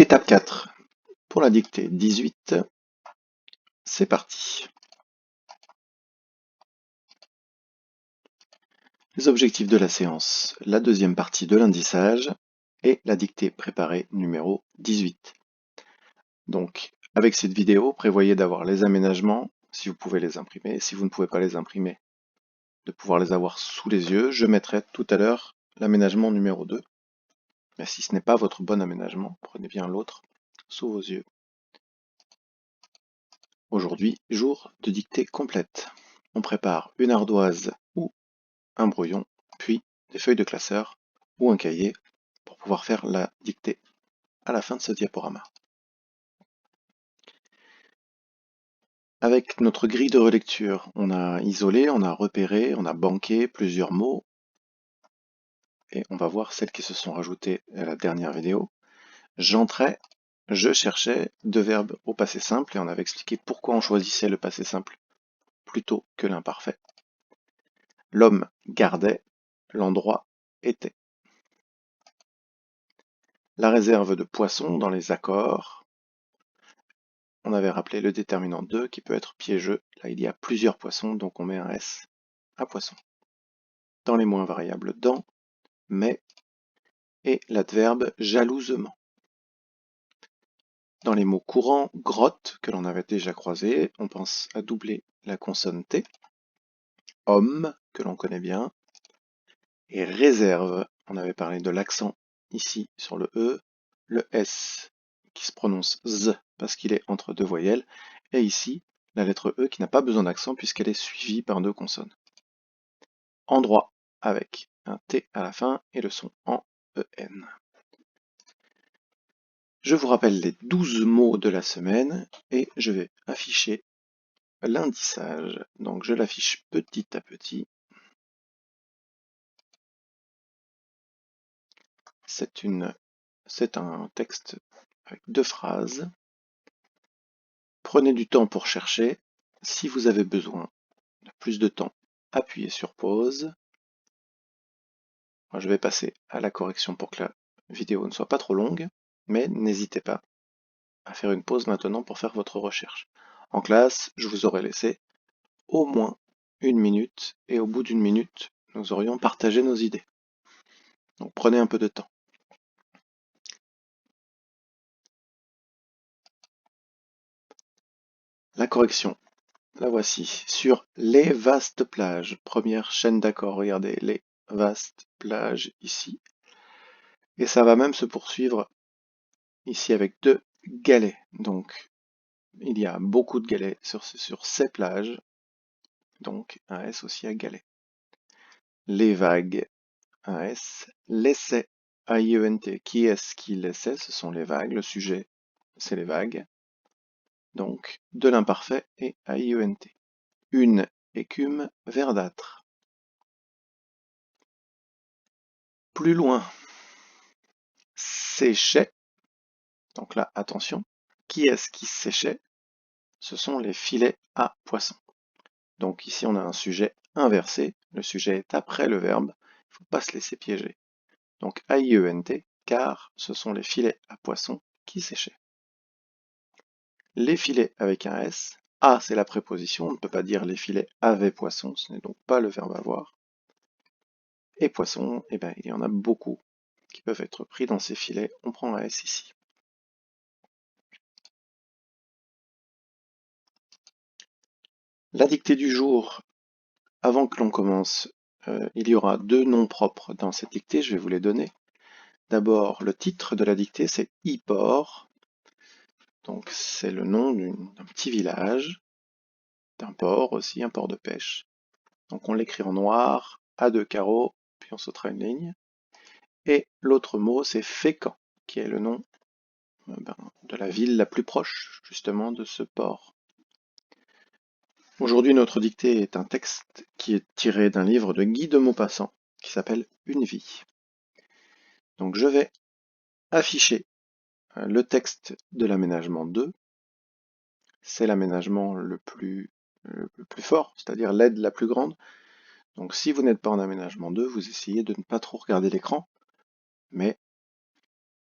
Étape 4. Pour la dictée 18, c'est parti. Les objectifs de la séance, la deuxième partie de l'indissage et la dictée préparée numéro 18. Donc, avec cette vidéo, prévoyez d'avoir les aménagements, si vous pouvez les imprimer. Si vous ne pouvez pas les imprimer, de pouvoir les avoir sous les yeux. Je mettrai tout à l'heure l'aménagement numéro 2. Mais si ce n'est pas votre bon aménagement, prenez bien l'autre sous vos yeux. Aujourd'hui, jour de dictée complète. On prépare une ardoise ou un brouillon, puis des feuilles de classeur ou un cahier pour pouvoir faire la dictée à la fin de ce diaporama. Avec notre grille de relecture, on a isolé, on a repéré, on a banqué plusieurs mots et on va voir celles qui se sont rajoutées à la dernière vidéo. J'entrais, je cherchais deux verbes au passé simple et on avait expliqué pourquoi on choisissait le passé simple plutôt que l'imparfait. L'homme gardait, l'endroit était. La réserve de poisson dans les accords. On avait rappelé le déterminant 2 qui peut être piégeux. Là, il y a plusieurs poissons, donc on met un S à poisson. Dans les moins variables, dans, mais et l'adverbe jalousement. Dans les mots courants, grotte, que l'on avait déjà croisé, on pense à doubler la consonne T. Homme, que l'on connaît bien. Et réserve, on avait parlé de l'accent ici sur le E, le S qui se prononce Z parce qu'il est entre deux voyelles, et ici la lettre E qui n'a pas besoin d'accent puisqu'elle est suivie par deux consonnes. Endroit avec un T à la fin et le son en EN. Je vous rappelle les 12 mots de la semaine et je vais afficher l'indissage. Donc je l'affiche petit à petit. C'est un texte avec deux phrases. Prenez du temps pour chercher. Si vous avez besoin de plus de temps, appuyez sur pause. Moi, je vais passer à la correction pour que la vidéo ne soit pas trop longue, mais n'hésitez pas à faire une pause maintenant pour faire votre recherche. En classe, je vous aurais laissé au moins 1 minute, et au bout d'1 minute, nous aurions partagé nos idées. Donc prenez un peu de temps. La correction, la voici. Sur les vastes plages, première chaîne d'accords, regardez, les vastes plages ici. Et ça va même se poursuivre ici avec deux galets. Donc il y a beaucoup de galets sur ces plages, donc un S aussi à galets. Les vagues, un S. L'essai, A-I-E-N-T. Qui est-ce qui l'essaie? Ce sont les vagues. Le sujet, c'est les vagues. Donc de l'imparfait et A-I-E-N-T. Une écume verdâtre. Plus loin, séchait. Donc là, attention. Qui est-ce qui séchait? Ce sont les filets à poisson. Donc ici, on a un sujet inversé. Le sujet est après le verbe. Il ne faut pas se laisser piéger. Donc A-I-E-N-T, car ce sont les filets à poisson qui séchaient. Les filets avec un S. A, c'est la préposition. On ne peut pas dire les filets avaient poisson. Ce n'est donc pas le verbe avoir. Et poisson, eh ben, il y en a beaucoup qui peuvent être pris dans ces filets. On prend un S ici. La dictée du jour, avant que l'on commence, il y aura deux noms propres dans cette dictée, je vais vous les donner. D'abord, le titre de la dictée, c'est Ipor. Donc c'est le nom d'un petit village, d'un port aussi, un port de pêche. Donc on l'écrit en noir, à deux carreaux, puis on sautera une ligne. Et l'autre mot, c'est Fécamp, qui est le nom de la ville la plus proche, justement, de ce port. Aujourd'hui, notre dictée est un texte qui est tiré d'un livre de Guy de Maupassant, qui s'appelle Une vie. Donc je vais afficher le texte de l'aménagement 2. C'est l'aménagement le plus fort, c'est-à-dire l'aide la plus grande. Donc si vous n'êtes pas en aménagement 2, vous essayez de ne pas trop regarder l'écran, mais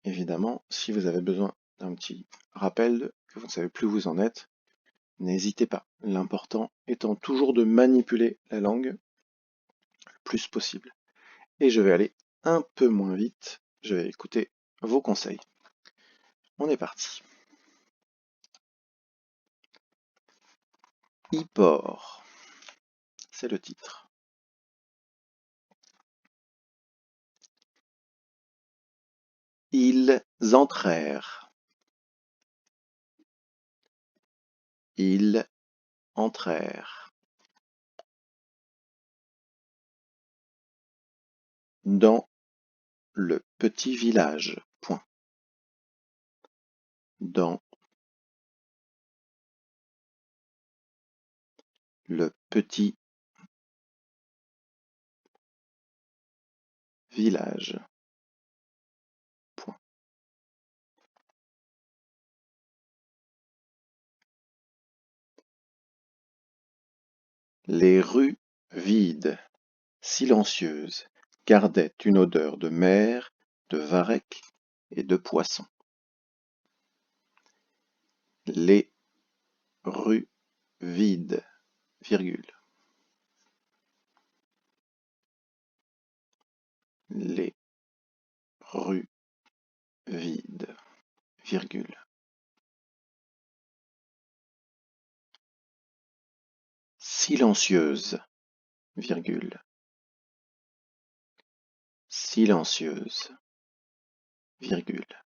évidemment, si vous avez besoin d'un petit rappel que vous ne savez plus où vous en êtes, n'hésitez pas. L'important étant toujours de manipuler la langue le plus possible. Et je vais aller un peu moins vite. Je vais écouter vos conseils. On est parti. Ipor, c'est le titre. Ils entrèrent. Ils entrèrent. Dans le petit village. Point. Dans le petit village. Point. Les rues vides, silencieuses, gardaient une odeur de mer, de varech et de poisson. Les rues vides, virgule. Les rues vides, virgule. Silencieuse, virgule. Silencieuse, virgule.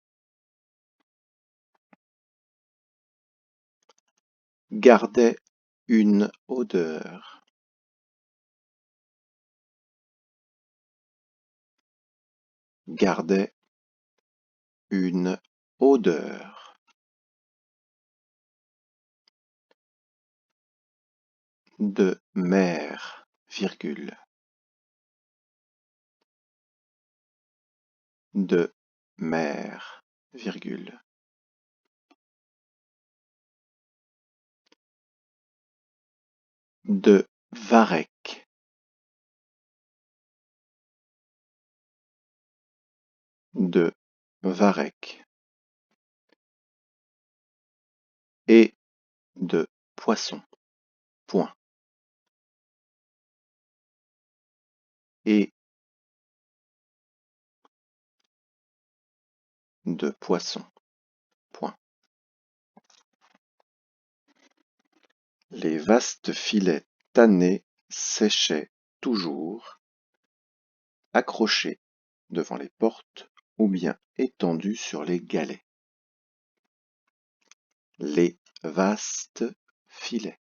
Gardait une odeur. Gardait une odeur. De mer, virgule. De mer, virgule. De varech. De varech. Et de poisson. Point. Et de poisson. Point. Les vastes filets tannés séchaient toujours, accrochés devant les portes ou bien étendus sur les galets. Les vastes filets.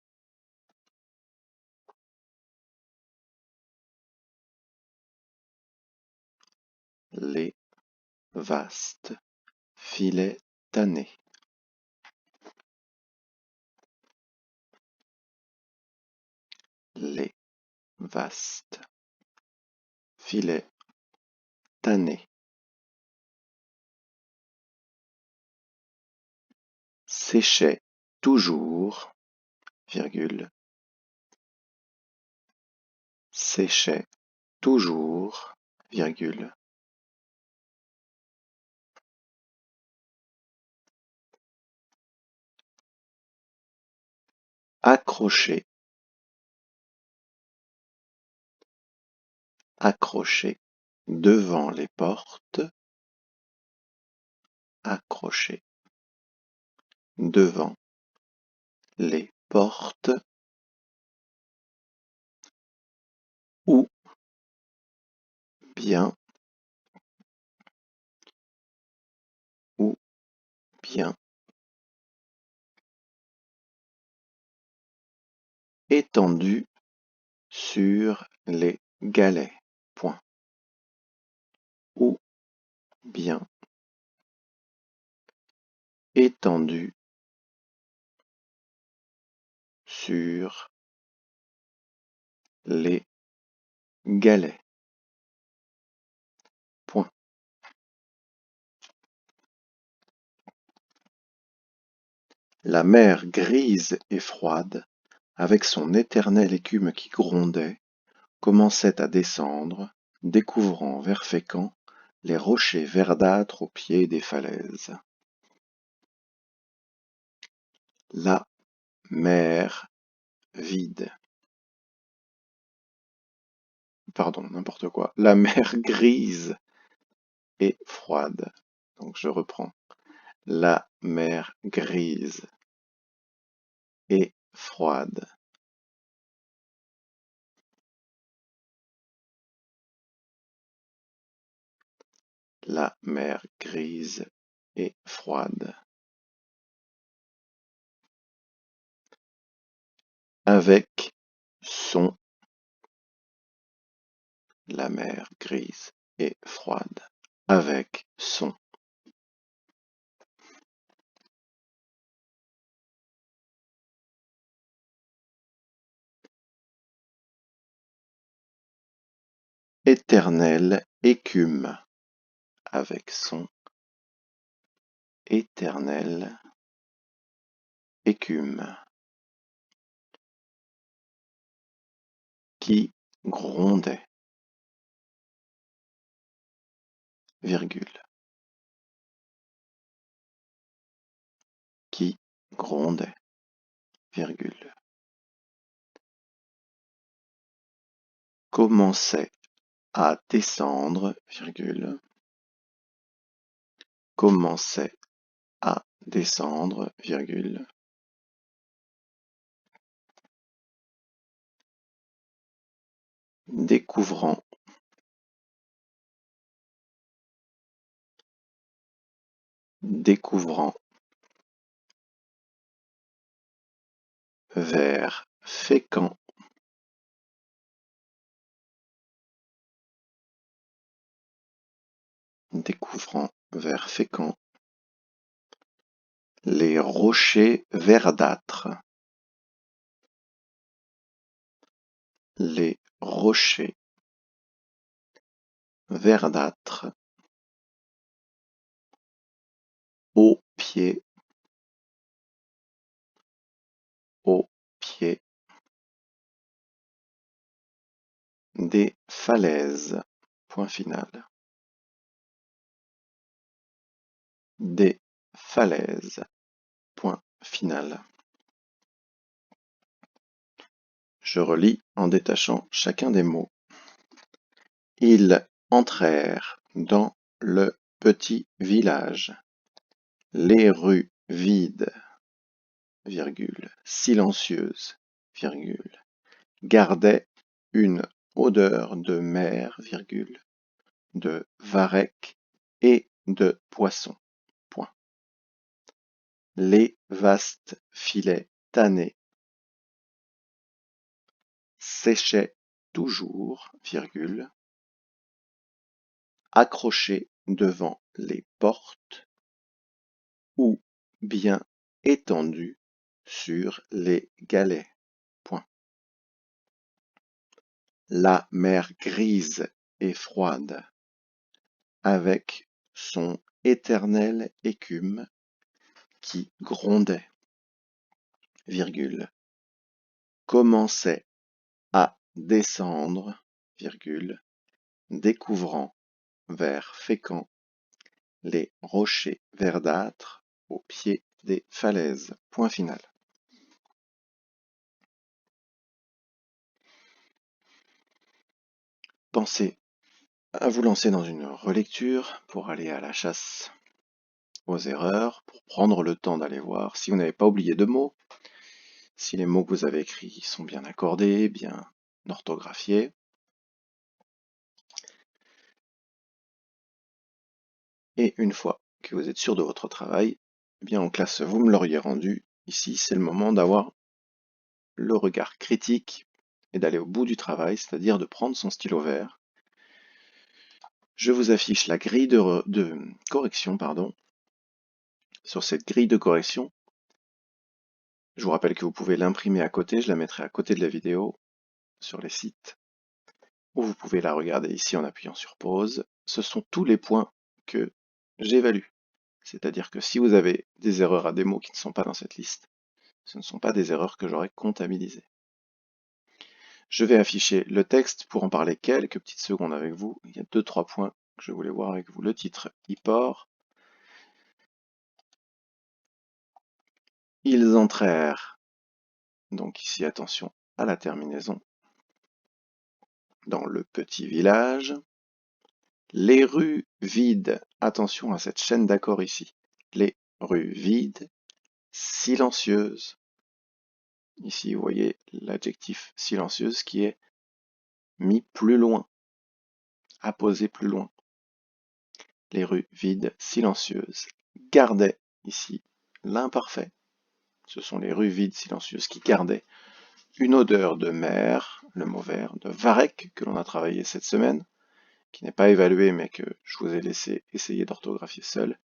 Les vastes filets tannés. Les vastes filets tannés. Séchaient toujours, virgule. Séchaient toujours, virgule. Accrochés. Accrochés devant les portes. Accrochés devant les portes. Ou bien. Ou bien. Étendus sur les galets. Point. Ou bien. Étendus sur les galets. Point. La mer grise et froide, avec son éternelle écume qui grondait, commençait à descendre, découvrant vers Fécamp les rochers verdâtres au pied des falaises. La mer vide. Pardon, n'importe quoi. La mer grise et froide. Donc je reprends. La mer grise et froide. La mer grise et froide. Avec son. La mer grise et froide. Avec son. Éternelle écume. Avec son. Éternelle écume. Qui grondait. Virgule. Qui grondait. Virgule. Commençait à descendre, virgule. Commençait à descendre, virgule. Découvrant. Découvrant. Vers fécamp. Découvrant vers fécamp. Les rochers verdâtres. Les rochers verdâtres. Au pied. Au pied. Des falaises. Point final. Des falaises. Point final. Je relis en détachant chacun des mots. Ils entrèrent dans le petit village. Les rues vides, virgule, silencieuses, virgule, gardaient une odeur de mer, virgule, de varech et de poisson. Point. Les vastes filets tannés séchaient toujours, virgule, accrochés devant les portes ou bien étendus sur les galets. Point. La mer grise et froide, avec son éternelle écume qui grondait, virgule, commençait à descendre, virgule, découvrant vers Fécamp les rochers verdâtres au pied des falaises. Point final. Pensez à vous lancer dans une relecture pour aller à la chasse aux erreurs, pour prendre le temps d'aller voir si vous n'avez pas oublié de mots, si les mots que vous avez écrits sont bien accordés, bien orthographiés. Et une fois que vous êtes sûr de votre travail, eh bien en classe, vous me l'auriez rendu. Ici, c'est le moment d'avoir le regard critique et d'aller au bout du travail, c'est-à-dire de prendre son stylo vert. Je vous affiche la grille de correction, pardon. Sur cette grille de correction, je vous rappelle que vous pouvez l'imprimer à côté, je la mettrai à côté de la vidéo sur les sites, ou vous pouvez la regarder ici en appuyant sur pause. Ce sont tous les points que j'évalue. C'est-à-dire que si vous avez des erreurs à des mots qui ne sont pas dans cette liste, ce ne sont pas des erreurs que j'aurais comptabilisées. Je vais afficher le texte pour en parler quelques petites secondes avec vous. Il y a 2-3 points que je voulais voir avec vous. Le titre, IPOR. Ils entrèrent. Donc ici, attention à la terminaison. Dans le petit village. Les rues vides. Attention à cette chaîne d'accords ici. Les rues vides, silencieuses. Ici, vous voyez l'adjectif silencieuse qui est mis plus loin, apposé plus loin. Les rues vides, silencieuses. Gardaient, ici, l'imparfait. Ce sont les rues vides, silencieuses qui gardaient une odeur de mer, le mot vert, de varech que l'on a travaillé cette semaine, qui n'est pas évalué mais que je vous ai laissé essayer d'orthographier seul,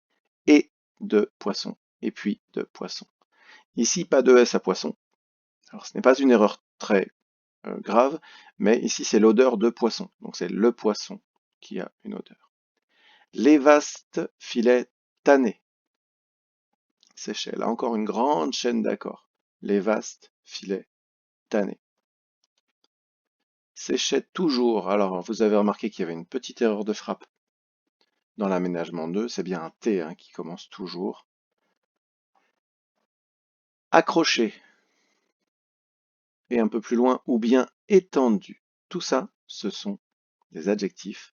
et de poisson, et puis de poisson. Ici, pas de S à poisson. Alors ce n'est pas une erreur très grave, mais ici c'est l'odeur de poisson. Donc c'est le poisson qui a une odeur. Les vastes filets tannés séchaient. Là encore une grande chaîne d'accords. Les vastes filets tannés séchaient toujours. Alors vous avez remarqué qu'il y avait une petite erreur de frappe dans l'aménagement 2. C'est bien un T qui commence toujours. Accroché. Et un peu plus loin, ou bien étendu. Tout ça, ce sont des adjectifs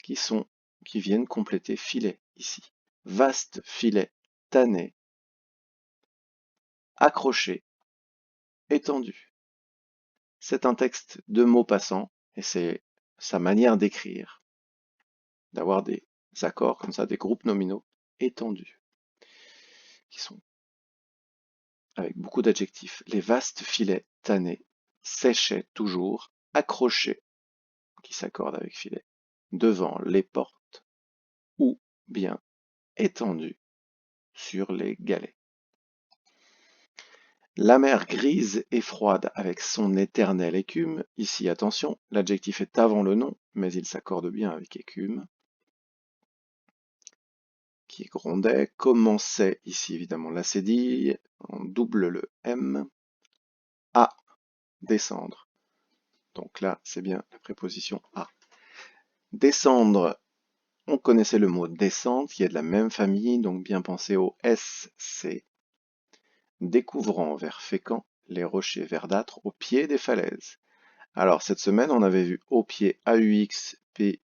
qui viennent compléter filet ici. Vaste filet tanné, accroché, étendu. C'est un texte de mots passants et c'est sa manière d'écrire, d'avoir des accords comme ça, des groupes nominaux étendus, qui sont avec beaucoup d'adjectifs. Les vastes filets tannés séchaient toujours, accrochés, qui s'accordent avec filet, devant les portes ou bien étendus sur les galets. La mer grise et froide avec son éternelle écume, ici attention, l'adjectif est avant le nom, mais il s'accorde bien avec écume, qui grondait, commençait ici évidemment la cédille, on double le M, à descendre. Donc là, c'est bien la préposition à. Descendre, on connaissait le mot descendre, qui est de la même famille, donc bien penser au SC. Découvrant vers Fécamp les rochers verdâtres au pied des falaises. Alors cette semaine, on avait vu au pied AUXPIEDS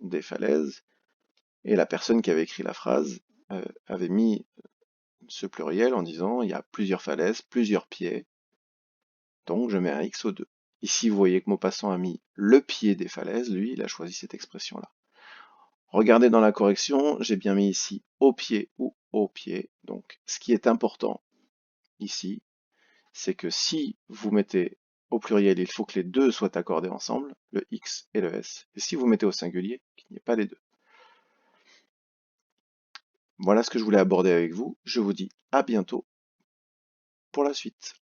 des falaises, et la personne qui avait écrit la phrase avait mis ce pluriel en disant il y a plusieurs falaises, plusieurs pieds, donc je mets un X au 2. Ici, vous voyez que Maupassant a mis le pied des falaises, lui, il a choisi cette expression-là. Regardez dans la correction, j'ai bien mis ici au pied ou au pied, donc ce qui est important ici, c'est que si vous mettez au pluriel, il faut que les deux soient accordés ensemble, le X et le S. Et si vous mettez au singulier, qu'il n'y ait pas les deux. Voilà ce que je voulais aborder avec vous. Je vous dis à bientôt pour la suite.